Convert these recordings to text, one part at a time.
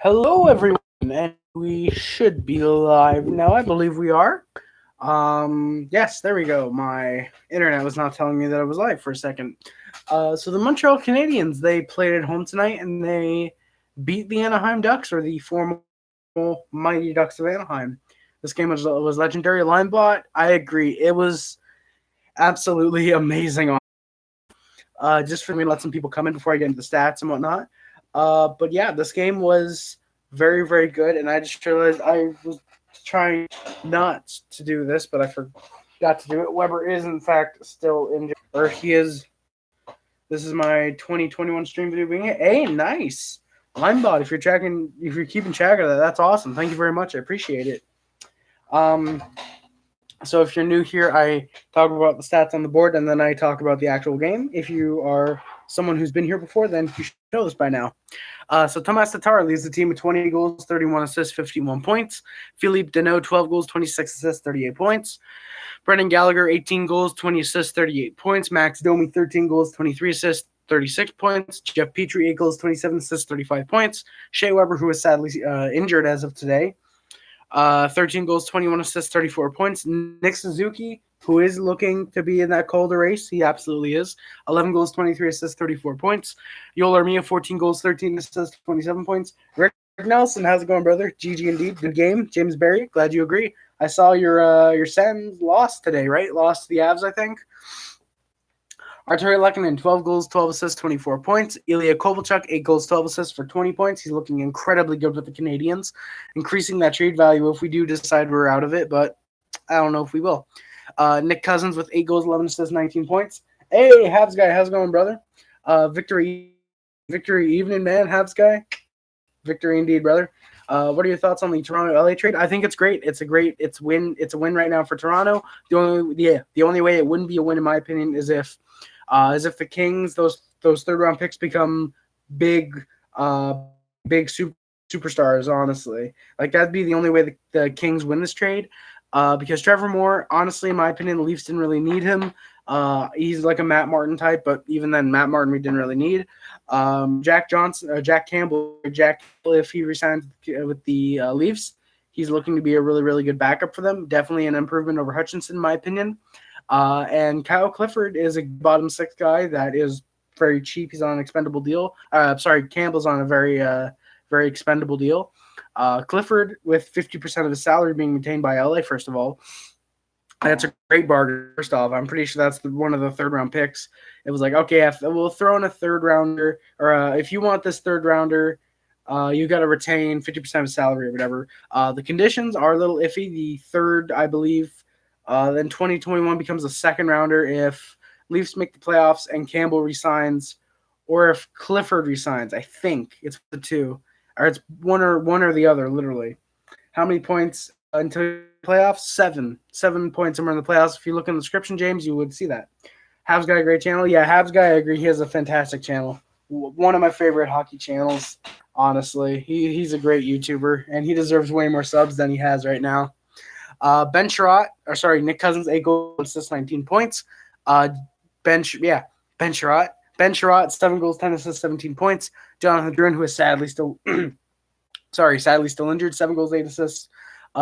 Hello, everyone, and we should be live now. I believe we are. Yes, there we go. My internet was not telling me that I was live for a second. So the Montreal Canadiens, they played at home tonight, and they beat the Anaheim Ducks, or the former Mighty Ducks of Anaheim. This game was legendary. Linebot, I agree. It was absolutely amazing. Just for me to let some people come in before I get into the stats and whatnot. But yeah, this game was very, very good, and I just realized I was trying not to do this, but I forgot to do it. Weber is in fact still injured, or he is. This is my 2021 stream video being it. Hey, nice Linebot. If you're keeping track of that, that's awesome. Thank you very much. I appreciate it. So if you're new here, I talk about the stats on the board, and then I talk about the actual game. If you are someone who's been here before, then you should know this by now. So Tomas Tatar leads the team with 20 goals, 31 assists, 51 points. Philippe Deneau, 12 goals, 26 assists, 38 points. Brendan Gallagher, 18 goals, 20 assists, 38 points. Max Domi, 13 goals, 23 assists, 36 points. Jeff Petry, 8 goals, 27 assists, 35 points. Shea Weber, who is sadly injured as of today, 13 goals, 21 assists, 34 points. Nick Suzuki, who is looking to be in that Calder race, he absolutely is. 11 goals, 23 assists, 34 points. Yoel Armia, 14 goals, 13 assists, 27 points. Rick Nelson, how's it going, brother? GG indeed. Good game. James Berry, glad you agree. I saw your Sens lost today, right? Lost to the Avs, I think. Arturi Lehkonen, 12 goals, 12 assists, 24 points. Ilya Kovalchuk, 8 goals, 12 assists for 20 points. He's looking incredibly good with the Canadiens, increasing that trade value if we do decide we're out of it, but I don't know if we will. Nick Cousins with 8 goals, 11 assists, 19 points. Hey, Habs guy, how's it going, brother? Victory evening, man, Habs guy. Victory indeed, brother. What are your thoughts on the Toronto LA trade? I think it's great. It's a win right now for Toronto. The only way it wouldn't be a win, in my opinion, is if the Kings, those third round picks become big superstars. Honestly, like that'd be the only way the Kings win this trade. Because Trevor Moore, honestly, in my opinion, the Leafs didn't really need him. He's like a Matt Martin type, but even then, Matt Martin we didn't really need. Jack Campbell, if he resigns with the Leafs, he's looking to be a really, really good backup for them. Definitely an improvement over Hutchinson, in my opinion. And Kyle Clifford is a bottom six guy that is very cheap. He's on an expendable deal. Campbell's on a very expendable deal. Clifford, with 50% of his salary being retained by LA, first of all, that's a great bargain. First off, I'm pretty sure that's one of the third round picks. It was like, okay, we'll throw in a third rounder, or if you want this third rounder, you got to retain 50% of his salary or whatever. The conditions are a little iffy. The third, I believe, then 2021 becomes a second rounder if Leafs make the playoffs and Campbell resigns, or if Clifford resigns. I think it's the two, or it's one or the other. Literally, how many points until playoffs? 7 points somewhere in the playoffs. If you look in the description, James, you would see that. Habs got a great channel. Yeah, Habs guy, I agree. He has a fantastic channel. One of my favorite hockey channels, honestly. He's a great YouTuber, and he deserves way more subs than he has right now. Nick Cousins, 8 goals, assists, 19 points. Ben Sherratt, 7 goals, 10 assists, 17 points. Jonathan Drouin, who is sadly still injured, 7 goals, 8 assists,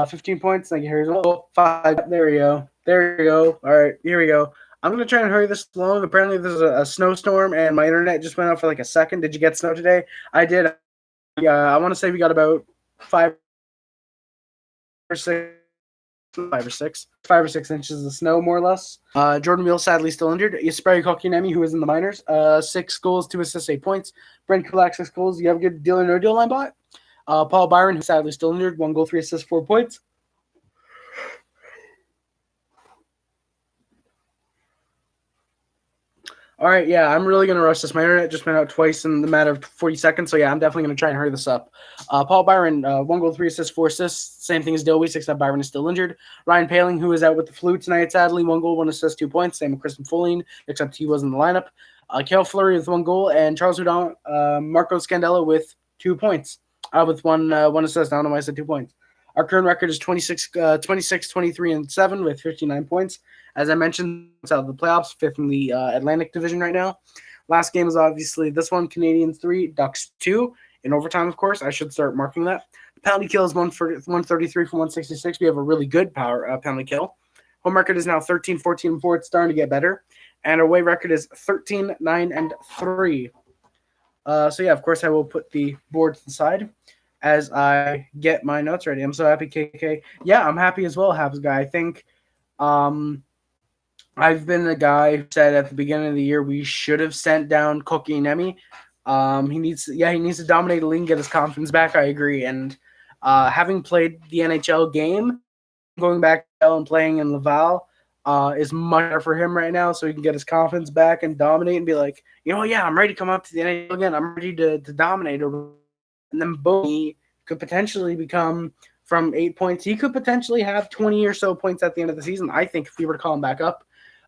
15 points. Thank you, Harry. 5. There you go. All right, here we go. I'm going to try and hurry this along. Apparently, there's a snowstorm, and my internet just went out for like a second. Did you get snow today? I did. I want to say we got about 5 or 6 inches of snow, more or less. Jordan Wheel, sadly still injured. Jesperi Kotkaniemi, who is in the minors, 6 goals, 2 assists, 8 points. Brent Kulak, 6 goals. You have a good deal or no deal, Linebot? Paul Byron, who's sadly still injured, 1 goal, 3 assists, 4 points. All right, yeah, I'm really going to rush this. My internet just went out twice in the matter of 40 seconds, so yeah, I'm definitely going to try and hurry this up. Paul Byron, 1 goal, 3 assists, 4 assists. Same thing as Dilwys, except Byron is still injured. Ryan Paling, who is out with the flu tonight, sadly, 1 goal, 1 assist, 2 points. Same with Kristen Folin, except he was in the lineup. Kale Fleury with 1 goal, and Charles Hudon, Marco Scandella with 2 points, with one assist. I don't know why I said 2 points. Our current record is 26, 23, and 7 with 59 points. As I mentioned, it's out of the playoffs, 5th in the Atlantic Division right now. Last game is obviously this one, Canadiens 3, Ducks 2. in overtime, of course. I should start marking that. The penalty kill is 133 from 166. We have a really good power penalty kill. Home record is now 13, 14, and 4. It's starting to get better. And our away record is 13, 9, and 3. So, yeah, of course, I will put the board to the side as I get my notes ready. I'm so happy, KK. Yeah, I'm happy as well, Habs guy. I think I've been the guy who said at the beginning of the year we should have sent down Kotkaniemi. He needs to dominate the league and get his confidence back. I agree. And having played the NHL game, going back and playing in Laval is much better for him right now, so he can get his confidence back and dominate and be like, I'm ready to come up to the NHL again. I'm ready to dominate. And then boom, he could potentially become from 8 points. He could potentially have 20 or so points at the end of the season, I think, if we were to call him back up.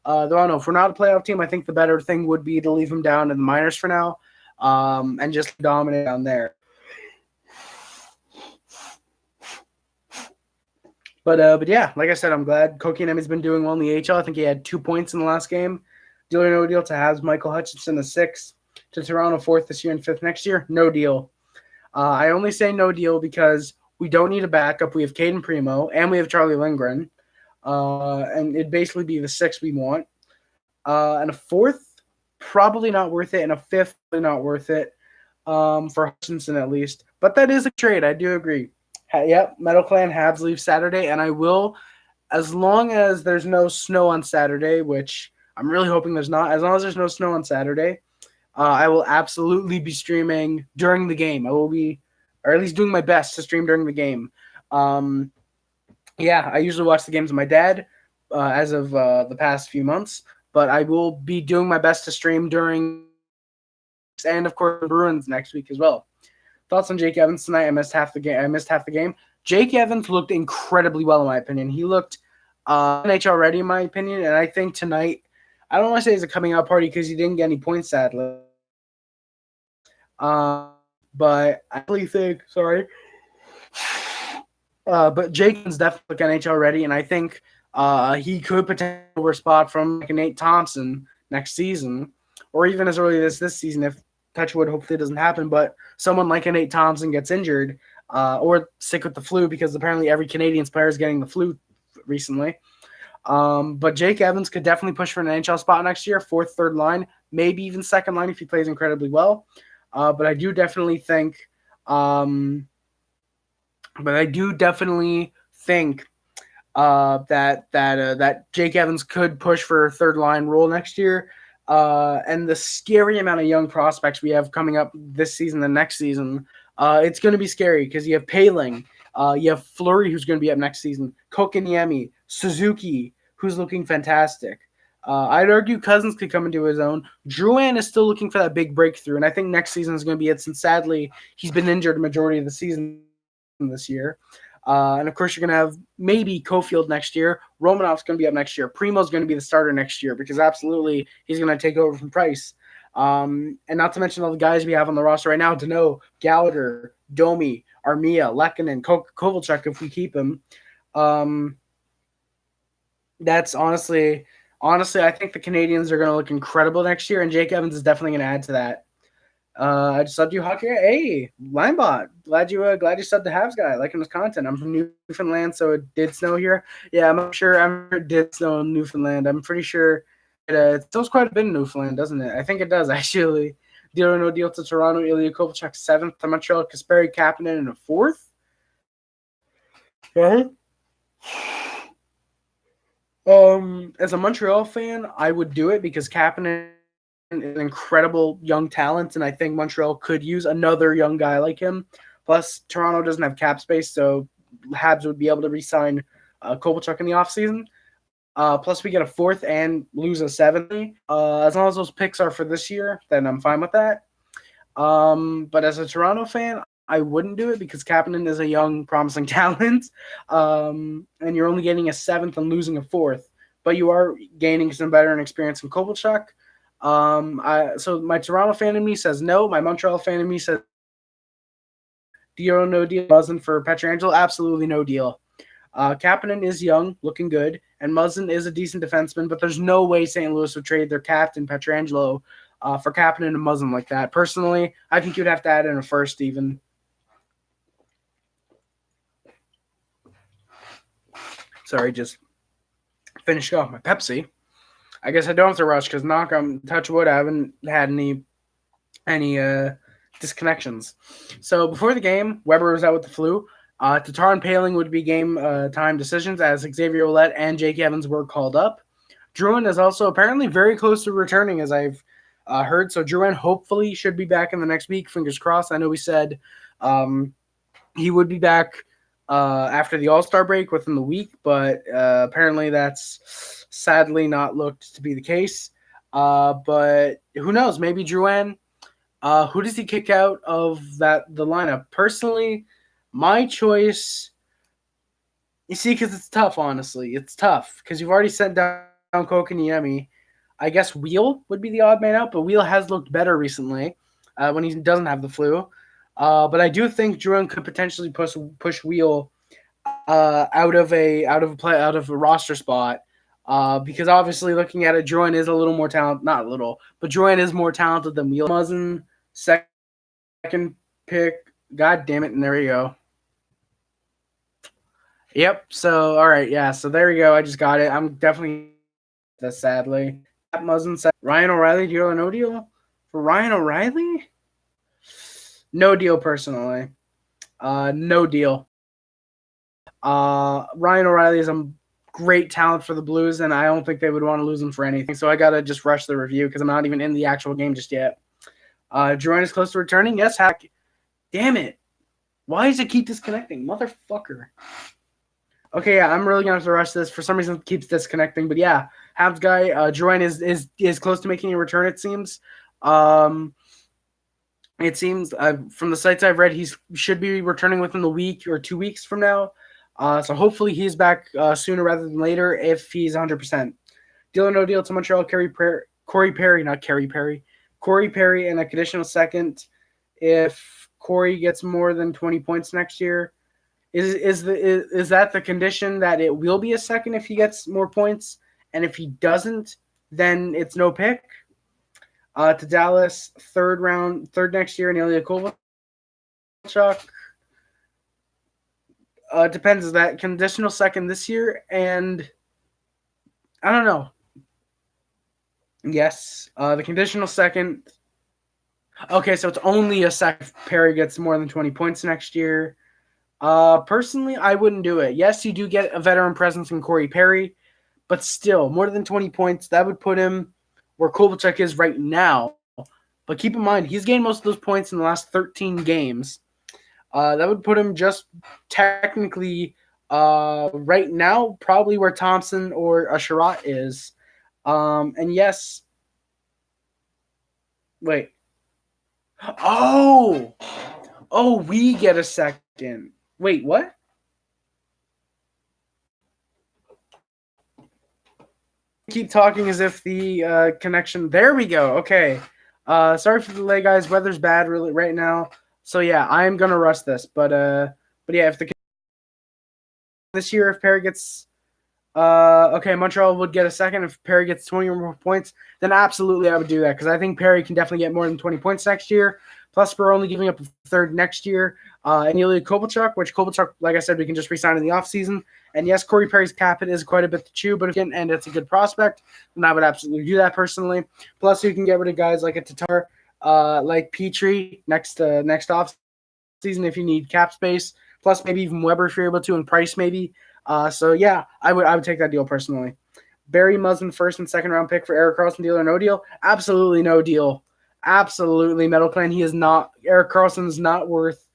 Though I don't know, if we're not a playoff team, I think the better thing would be to leave him down in the minors for now and just dominate down there. But yeah, like I said, I'm glad Kotkaniemi's been doing well in the AHL. I think he had 2 points in the last game. Deal or no deal to Habs. Michael Hutchinson, a 6. To Toronto, 4th this year and 5th next year. No deal. I only say no deal because we don't need a backup. We have Caden Primo, and we have Charlie Lindgren. And it'd basically be the 6 we want. And a 4th, probably not worth it. And a 5th, probably not worth it for Hutchinson at least. But that is a trade. I do agree. Yep, Metal Clan Habs leave Saturday, and I will, as long as there's no snow on Saturday, which I'm really hoping there's not, as long as there's no snow on Saturday, I will absolutely be streaming during the game. I will be, or at least doing my best to stream during the game. Yeah, I usually watch the games with my dad as of the past few months, but I will be doing my best to stream during, and of course, the Bruins next week as well. Thoughts on Jake Evans tonight? I missed half the game. Jake Evans looked incredibly well, in my opinion. He looked NHL ready, in my opinion, and I think tonight, I don't want to say it's a coming out party because he didn't get any points, sadly. But I really think, but Jake Evans definitely NHL ready, and I think he could potentially over a spot from like a Nate Thompson next season, or even as early as this season if touchwood hopefully it doesn't happen, but someone like a Nate Thompson gets injured or sick with the flu, because apparently every Canadiens player is getting the flu recently. But Jake Evans could definitely push for an NHL spot next year, 4th, 3rd line, maybe even 2nd line if he plays incredibly well. But I do definitely think that Jake Evans could push for a 3rd line role next year. And the scary amount of young prospects we have coming up this season and next season, it's going to be scary because you have Paling, you have Fleury, who's going to be up next season, Kotkaniemi, Suzuki, who's looking fantastic. I'd argue Cousins could come into his own. Drouin is still looking for that big breakthrough, and I think next season is going to be it, since sadly he's been injured the majority of the season this year. And of course, you're going to have maybe Cofield next year. Romanov's going to be up next year. Primo's going to be the starter next year because absolutely he's going to take over from Price. And not to mention all the guys we have on the roster right now: Danault, Gallagher, Domi, Armia, Lehkonen, Kovalchuk if we keep him. That's honestly, I think the Canadiens are going to look incredible next year, and Jake Evans is definitely going to add to that. I just subbed you, Hockey. Hey, Linebot. Glad you subbed the Habs guy. Liking his content. I'm from Newfoundland, so it did snow here. Yeah, I'm sure it did snow in Newfoundland. I'm pretty sure it snows quite a bit in Newfoundland, doesn't it? I think it does, actually. Deal or no deal to Toronto. Ilya Kovalchuk 7th. To Montreal, Kasperi Kapanen in a 4th. Okay. As a Montreal fan, I would do it because Kapanen an incredible young talent, and I think Montreal could use another young guy like him. Plus, Toronto doesn't have cap space, so Habs would be able to re-sign Kovalchuk in the offseason. Plus, we get a 4th and lose a 7th. As long as those picks are for this year, then I'm fine with that. But as a Toronto fan, I wouldn't do it because Kapanen is a young, promising talent, and you're only getting a 7th and losing a 4th. But you are gaining some veteran experience in Kovalchuk. So my Toronto fan in me says no. My Montreal fan in me says deal, no deal. Muzzin for Pietrangelo, absolutely no deal. Kapanen is young, looking good, and Muzzin is a decent defenseman, but there's no way St. Louis would trade their captain Pietrangelo for Kapanen and Muzzin like that. Personally, I think you'd have to add in a first even. Sorry, just finishing off my Pepsi. I guess I don't have to rush because touch wood, I haven't had any disconnections. So before the game, Weber was out with the flu. Tatar and Paling would be game time decisions as Xavier Ouellette and Jake Evans were called up. Drouin is also apparently very close to returning, as I've heard. So Drouin hopefully should be back in the next week. Fingers crossed. I know we said he would be back after the All-Star break within the week, but apparently that's sadly not looked to be the case. But who knows? Maybe Drouin. Who does he kick out of the lineup? Personally, my choice. You see, because it's tough. Honestly, it's tough because you've already sent down Kokoniemi. I guess Wheel would be the odd man out, but Wheel has looked better recently when he doesn't have the flu. But I do think Drouin could potentially push Wheel out of a roster spot. Because obviously, looking at it, Drouin is a little more talented. Not a little, but Drouin is more talented than Wheel. Muzzin, second pick. God damn it! And there you go. Yep. So all right, yeah. So there we go. I just got it. I'm definitely this sadly. Muzzin said Ryan O'Reilly. Deal or no deal for Ryan O'Reilly? No deal personally. No deal. Ryan O'Reilly is a great talent for the Blues, and I don't think they would want to lose him for anything. So I gotta just rush the review because I'm not even in the actual game just yet. Drouin is close to returning. Yes, hack. Damn it! Why does it keep disconnecting, motherfucker? Okay, yeah, I'm really gonna have to rush this. For some reason, it keeps disconnecting. But yeah, Habs guy, Drouin is close to making a return. It seems. It seems from the sites I've read, he should be returning within the week or 2 weeks from now. So hopefully he's back sooner rather than later if he's 100%. Deal or no deal to Montreal, Corey Perry, and a conditional second if Corey gets more than 20 points next year. Is that the condition that it will be a second if he gets more points, and if he doesn't, then it's no pick? To Dallas, third next year, and Ilya Kovalchuk. Depends. Is that conditional second this year? And I don't know. Yes. The conditional second. Okay, so it's only a second if Perry gets more than 20 points next year. Personally, I wouldn't do it. Yes, you do get a veteran presence in Corey Perry, but still, more than 20 points, that would put him where Kovalchuk is right now. But keep in mind, he's gained most of those points in the last 13 games. That would put him just technically right now probably where Thompson or Sherratt is. And yes. Wait. Oh, we get a second. Wait, what? Keep talking as if the connection. There we go. Okay. Sorry for the delay, guys. Weather's bad really right now. So yeah, I'm gonna rush this. But yeah, if this year if Perry gets okay, Montreal would get a second. If Perry gets 20 or more points, then absolutely I would do that because I think Perry can definitely get more than 20 points next year. Plus, we're only giving up a third next year. And Ilya Kovalchuk, which Kovalchuk, like I said, we can just re-sign in the offseason. And yes, Corey Perry's cap hit is quite a bit to chew, but again, and it's a good prospect, then I would absolutely do that personally. Plus, you can get rid of guys like a Tatar, like Petry next off season if you need cap space. Plus, maybe even Weber if you're able to, and Price maybe. So yeah, I would take that deal personally. Barry Muzzin first and second round pick for Erik Karlsson, deal or no deal? Absolutely no deal. Absolutely, Metal Clan. He is not. Erik Karlsson is not worth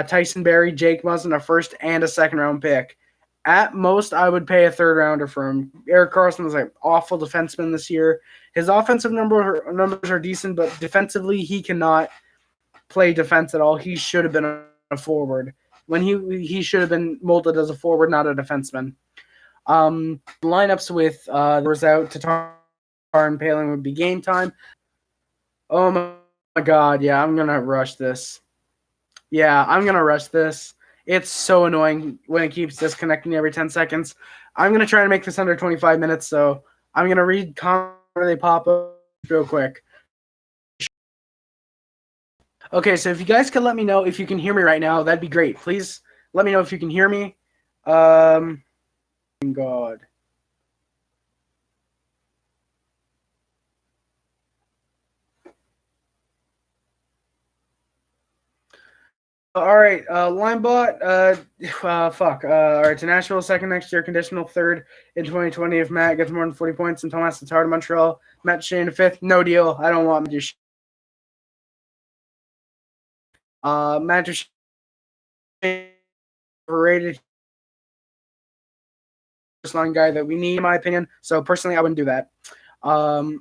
Tyson Barrie, Jake Muzzin, a first and a second round pick. At most, I would pay a third rounder for him. Erik Karlsson is an awful defenseman this year. His offensive numbers are decent, but defensively, he cannot play defense at all. He should have been a forward. When he should have been molded as a forward, not a defenseman. Lineups with was out Tatar and Paling would be game time. Oh my god, yeah, I'm gonna rush this. It's so annoying when it keeps disconnecting every 10 seconds. I'm gonna try to make this under 25 minutes, so I'm gonna read comments where they pop up real quick. Okay, so if you guys could let me know if you can hear me right now, that'd be great. Please let me know if you can hear me. God. All right, Linebot. Fuck. All right, to Nashville, second next year, conditional third in 2020 if Matt gets more than 40 points. And Thomas Tatar to Montreal. Matt Shane to fifth. No deal. I don't want Matthew. Matthew Shane overrated. First line guy that we need, in my opinion. So personally, I wouldn't do that.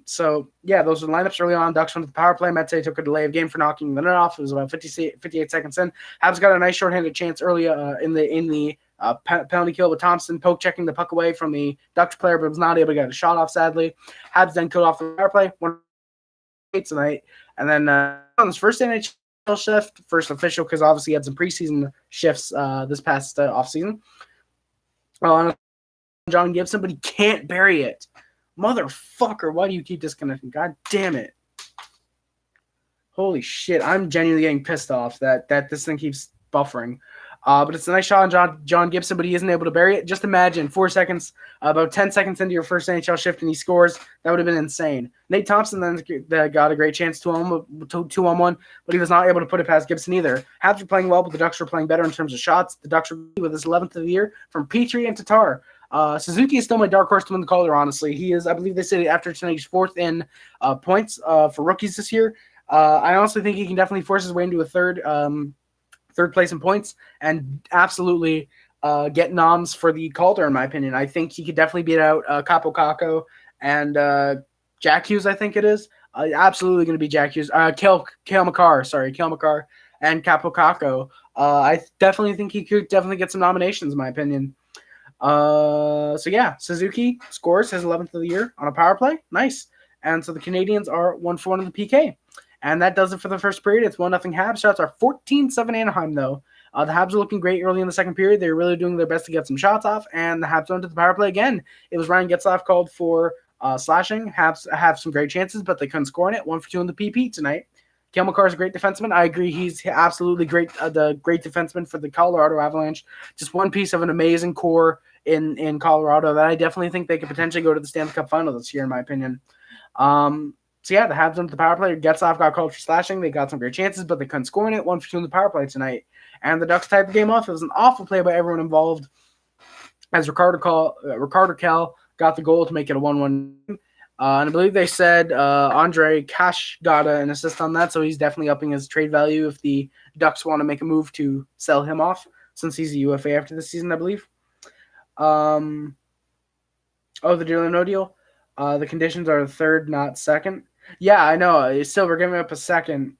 So yeah, those were the lineups early on. Ducks went to the power play. Mete took a delay of game for knocking the net off. It was about 58 seconds in. Habs got a nice shorthanded chance early in the penalty kill with Thompson poke checking the puck away from the Ducks player, but was not able to get a shot off. Sadly, Habs then killed off the power play. 1-8 tonight, and then on his first NHL shift, first official because obviously he had some preseason shifts this past offseason. On John Gibson, but he can't bury it. Motherfucker, why do you keep disconnecting? God damn it. Holy shit, I'm genuinely getting pissed off that this thing keeps buffering. But it's a nice shot on John Gibson, but he isn't able to bury it. Just imagine 4 seconds, about 10 seconds into your first NHL shift, and he scores. That would have been insane. Nate Thompson then got a great chance 2-on-1, but he was not able to put it past Gibson either. Habs were playing well, but the Ducks were playing better in terms of shots. The Ducks were with his 11th of the year from Petry and Tatar. Suzuki is still my dark horse to win the Calder, honestly. He is, I believe they said after tonight, he's fourth in points for rookies this year. I honestly think he can definitely force his way into a third place in points and absolutely get noms for the Calder, in my opinion. I think he could definitely beat out Capo Caco and Jack Hughes, I think it is. Absolutely going to be Jack Hughes. Cale Makar and Capo Caco. I definitely think he could definitely get some nominations, in my opinion. So yeah, Suzuki scores his 11th of the year on a power play. Nice. And so the Canadiens are 1-for-1 in the PK. And that does it for the first period. It's 1-0 Habs. Shots are 14-7 Anaheim, though. The Habs are looking great early in the second period. They're really doing their best to get some shots off. And the Habs went to the power play again. It was Ryan Getzlaf called for slashing. Habs have some great chances, but they couldn't score in it. 1-for-2 in the PP tonight. Cale Makar is a great defenseman. I agree. He's absolutely great, the great defenseman for the Colorado Avalanche. Just one piece of an amazing core in Colorado that I definitely think they could potentially go to the Stanley Cup final this year, in my opinion. So yeah, the Habs went to the power play. Getzlaf got called for slashing. They got some great chances, but they couldn't score in it. 1-for-2 in the power play tonight. And the Ducks tied the game off. It was an awful play by everyone involved as Ricardo Kell got the goal to make it a 1-1 game. And I believe they said Andre Cash got an assist on that, so he's definitely upping his trade value if the Ducks want to make a move to sell him off, since he's a UFA after this season, I believe. The deal or no deal. The conditions are third, not second. Yeah, I know. Still, we're giving up a second.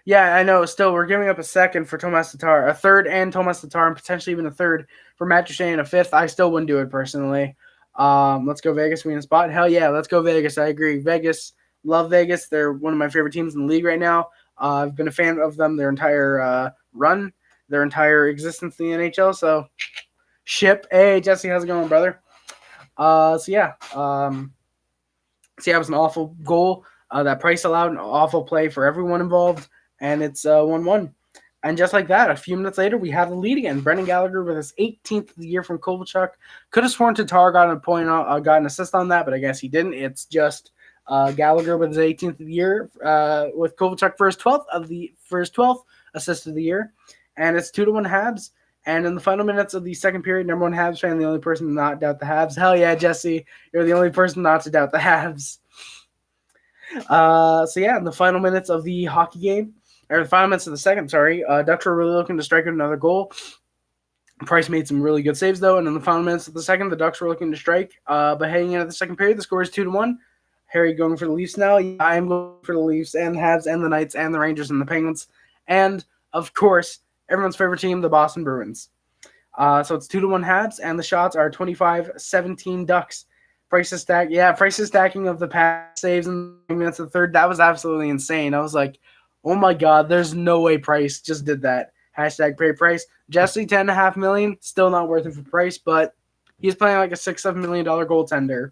Yeah, I know. Still, we're giving up a second for Tomas Tatar, a third and Tomas Tatar, and potentially even a third for Matt Duchene and a fifth. I still wouldn't do it personally. Let's go Vegas. We in a spot. Hell yeah, let's go Vegas. I agree. Vegas, love Vegas. They're one of my favorite teams in the league right now. I've been a fan of them their entire run, their entire existence in the NHL. So, ship. Hey, Jesse, how's it going, brother? So yeah, it was an awful goal. That Price allowed an awful play for everyone involved, and it's 1-1. And just like that, a few minutes later, we have the lead again. Brendan Gallagher with his 18th of the year from Kovalchuk. Could have sworn Tatar got got an assist on that, but I guess he didn't. It's just Gallagher with his 18th of the year with Kovalchuk for his 12th assist of the year. And it's 2-1 Habs. And in the final minutes of the second period, number one Habs fan, the only person to not doubt the Habs. Hell yeah, Jesse. You're the only person not to doubt the Habs. So yeah, in the final minutes of the hockey game, or the final minutes of the second, Ducks were really looking to strike another goal. Price made some really good saves, though, and in the final minutes of the second, the Ducks were looking to strike. But heading into the second period, the score is 2-1. Harry going for the Leafs now. Yeah, I'm going for the Leafs and the Habs and the Knights and the Rangers and the Penguins. And, of course, everyone's favorite team, the Boston Bruins. So it's 2-1 Habs, and the shots are 25-17 Ducks. Price's stacking of the pass saves in the minutes of the third. That was absolutely insane. I was like, oh my God, there's no way Price just did that. Hashtag pay Price. Jesse, $10.5 million, still not worth it for Price, but he's playing like a $6-7 million goaltender.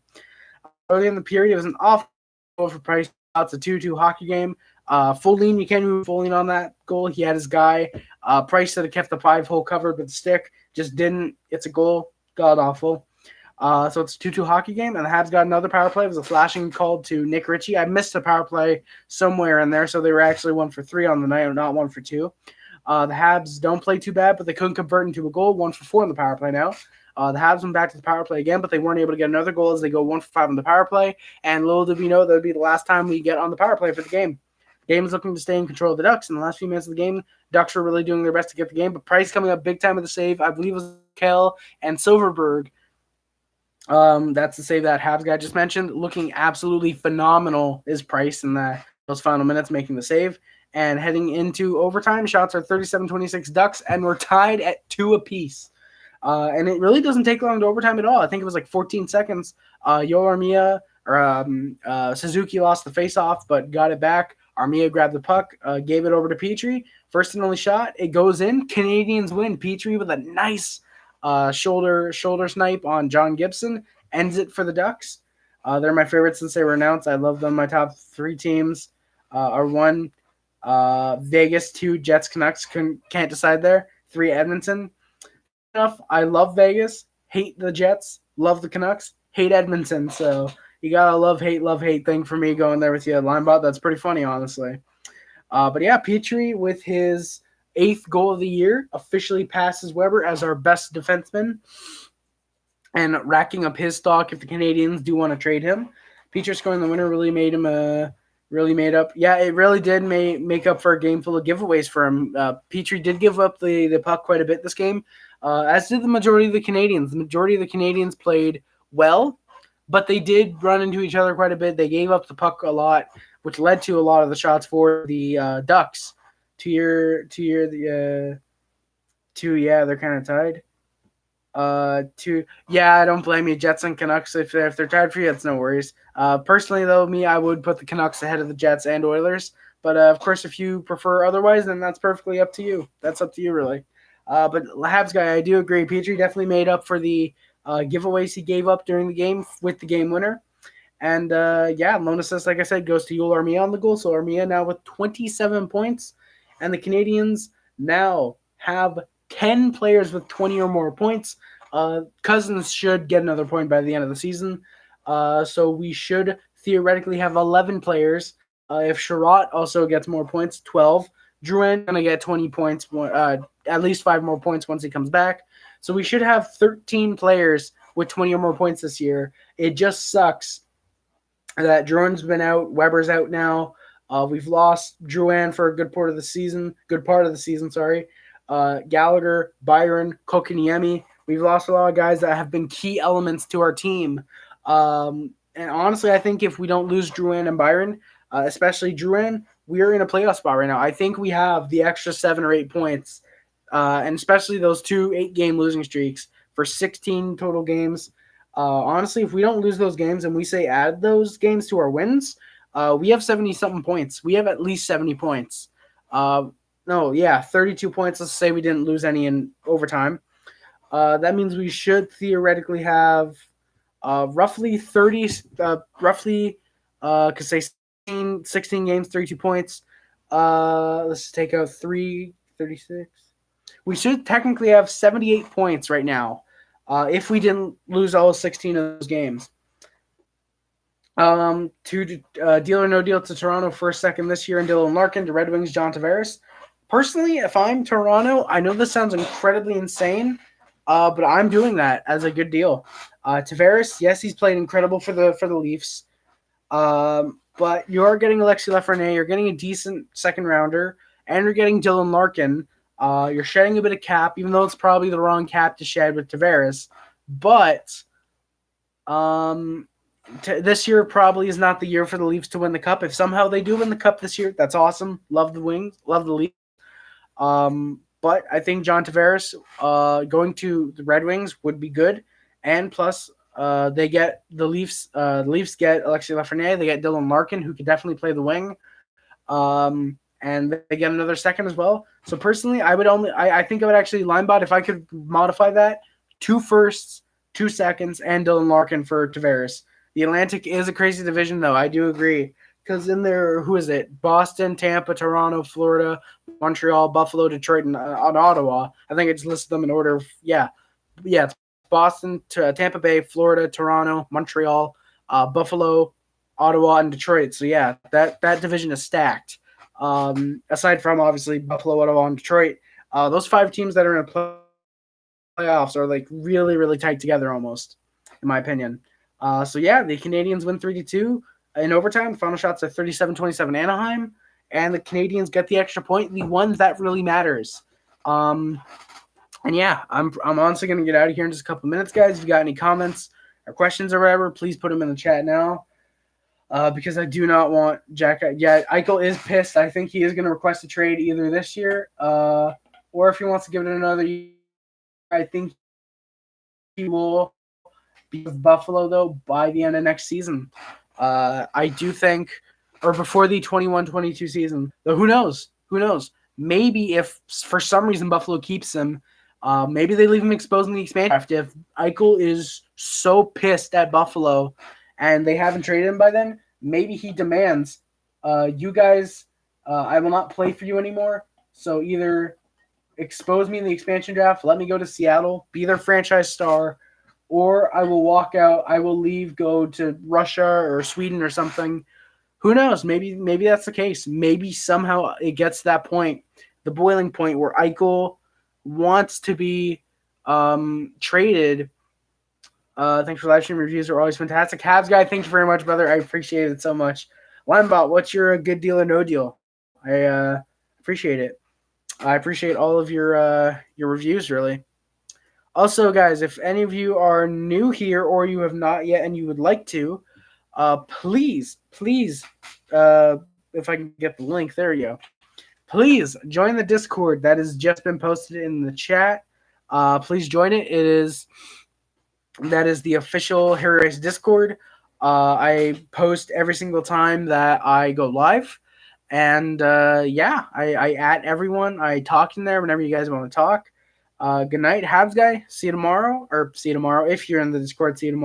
Early in the period, it was an awful goal for Price. It's a 2-2 hockey game. Foligno, you can't move Foligno on that goal. He had his guy. Price should have kept the 5-hole covered, but the stick just didn't. It's a goal. God awful. So it's a 2-2 hockey game, and the Habs got another power play. It was a flashing call to Nick Ritchie. I missed a power play somewhere in there, so they were actually 1 for 3 on the night, not 1 for 2. The Habs don't play too bad, but they couldn't convert into a goal. 1 for 4 on the power play now. The Habs went back to the power play again, but they weren't able to get another goal as they go 1 for 5 on the power play. And little did we know that would be the last time we get on the power play for the game. Game is looking to stay in control of the Ducks. In the last few minutes of the game, Ducks were really doing their best to get the game, but Price coming up big time with the save. I believe it was Kell and Silverberg. That's the save that Habs guy just mentioned. Looking absolutely phenomenal is Price in those final minutes, making the save. And heading into overtime, shots are 37-26 Ducks, and we're tied at 2 apiece. And it really doesn't take long to overtime at all. I think it was like 14 seconds. Armia or Suzuki lost the face-off, but got it back. Armia grabbed the puck, gave it over to Petry. First and only shot. It goes in. Canadiens win. Petry with a nice shoulder snipe on John Gibson. Ends it for the Ducks. They're my favorites since they were announced. I love them. My top 3 teams are 1, Vegas, 2, Jets, Canucks. Can't decide there. 3, Edmonton. Enough. I love Vegas. Hate the Jets. Love the Canucks. Hate Edmonton. So you got a love, hate thing for me going there with you, Linebot. That's pretty funny, honestly. But yeah, Petry with his 8th goal of the year officially passes Weber as our best defenseman and racking up his stock if the Canadiens do want to trade him. Petry scoring the winner really made him really made up. Yeah, it really did make up for a game full of giveaways for him. Petry did give up the puck quite a bit this game, as did the majority of the Canadiens. The majority of the Canadiens played well, but they did run into each other quite a bit. They gave up the puck a lot, which led to a lot of the shots for the Ducks. They're kind of tied. I don't blame you, Jets and Canucks. If they're tied for you, it's no worries. Personally, though, I would put the Canucks ahead of the Jets and Oilers. But of course, if you prefer otherwise, then that's perfectly up to you. That's up to you, really. But Habs guy, I do agree. Petry definitely made up for the giveaways he gave up during the game with the game winner. And lone assist, like I said, goes to Yul Armia on the goal. So Armia now with 27 points. And the Canadiens now have 10 players with 20 or more points. Cousins should get another point by the end of the season. So we should theoretically have 11 players. If Sherratt also gets more points, 12. Drouin going to get 20 points, at least 5 more points once he comes back. So we should have 13 players with 20 or more points this year. It just sucks that Drouin's been out. Weber's out now. We've lost Drouin for a good part of the season. Gallagher, Byron, Kokiniemi. We've lost a lot of guys that have been key elements to our team. And honestly, I think if we don't lose Drouin and Byron, especially Drouin, we're in a playoff spot right now. I think we have the extra 7 or 8 points, and especially those 2 8-game losing streaks for 16 total games. Honestly, if we don't lose those games and we say add those games to our wins, we have 70-something points. We have at least 70 points. 32 points. Let's say we didn't lose any in overtime. That means we should theoretically have roughly 30, because say 16 games, 32 points. Let's take out 36. We should technically have 78 points right now if we didn't lose all 16 of those games. To deal or no deal to Toronto first, second this year, and Dylan Larkin. To Red Wings, John Tavares. Personally, if I'm Toronto, I know this sounds incredibly insane, but I'm doing that as a good deal. Tavares, yes, he's played incredible for the Leafs, but you're getting Alexis Lafreniere, you're getting a decent second rounder, and you're getting Dylan Larkin. You're shedding a bit of cap, even though it's probably the wrong cap to shed with Tavares, but this year probably is not the year for the Leafs to win the Cup. If somehow they do win the Cup this year, that's awesome. Love the Wings, love the Leafs. But I think John Tavares going to the Red Wings would be good. And plus, they get the Leafs. The Leafs get Alexis Lafreniere. They get Dylan Larkin, who could definitely play the wing. And they get another second as well. So personally, I think I would actually linebot if I could modify that 2 firsts, 2 seconds, and Dylan Larkin for Tavares. The Atlantic is a crazy division, though. I do agree. because in there, who is it? Boston, Tampa, Toronto, Florida, Montreal, Buffalo, Detroit, and Ottawa. I think I just listed them in order. Yeah, it's Boston, Tampa Bay, Florida, Toronto, Montreal, Buffalo, Ottawa, and Detroit. So yeah, that division is stacked. Aside from obviously Buffalo, Ottawa, and Detroit, those 5 teams that are in the playoffs are like really, really tight together almost, in my opinion. So yeah, the Canadiens win 3-2 in overtime. The final shots are 37-27 Anaheim, and the Canadiens get the extra point, the ones that really matters. And yeah, I'm honestly gonna get out of here in just a couple minutes, guys. If you got any comments or questions or whatever, please put them in the chat now. Because I do not want Jack. Yeah, Eichel is pissed. I think he is going to request a trade either this year, or if he wants to give it another year. I think he will be with Buffalo, though, by the end of next season. I do think, or before the 21-22 season. Though who knows? Who knows? Maybe if for some reason Buffalo keeps him, maybe they leave him exposed in the expansion draft. If Eichel is so pissed at Buffalo and they haven't traded him by then, maybe he demands, you guys, I will not play for you anymore. So either expose me in the expansion draft, let me go to Seattle, be their franchise star, or I will walk out. I will leave, go to Russia or Sweden or something. Who knows? Maybe that's the case. Maybe somehow it gets to that point, the boiling point, where Eichel wants to be traded. Thanks for live stream reviews. Are always fantastic. Habs guy, thank you very much, brother. I appreciate it so much. Linebot, what's your good deal or no deal? I appreciate it. I appreciate all of your reviews, really. Also, guys, if any of you are new here or you have not yet and you would like to, please, if I can get the link, there you go. Please join the Discord that has just been posted in the chat. Please join it. That is the official Harry Race Discord. I post every single time that I go live. And yeah, I at everyone. I talk in there whenever you guys want to talk. Good night, Habs guy. See you tomorrow. Or see you tomorrow. If you're in the Discord, see you tomorrow.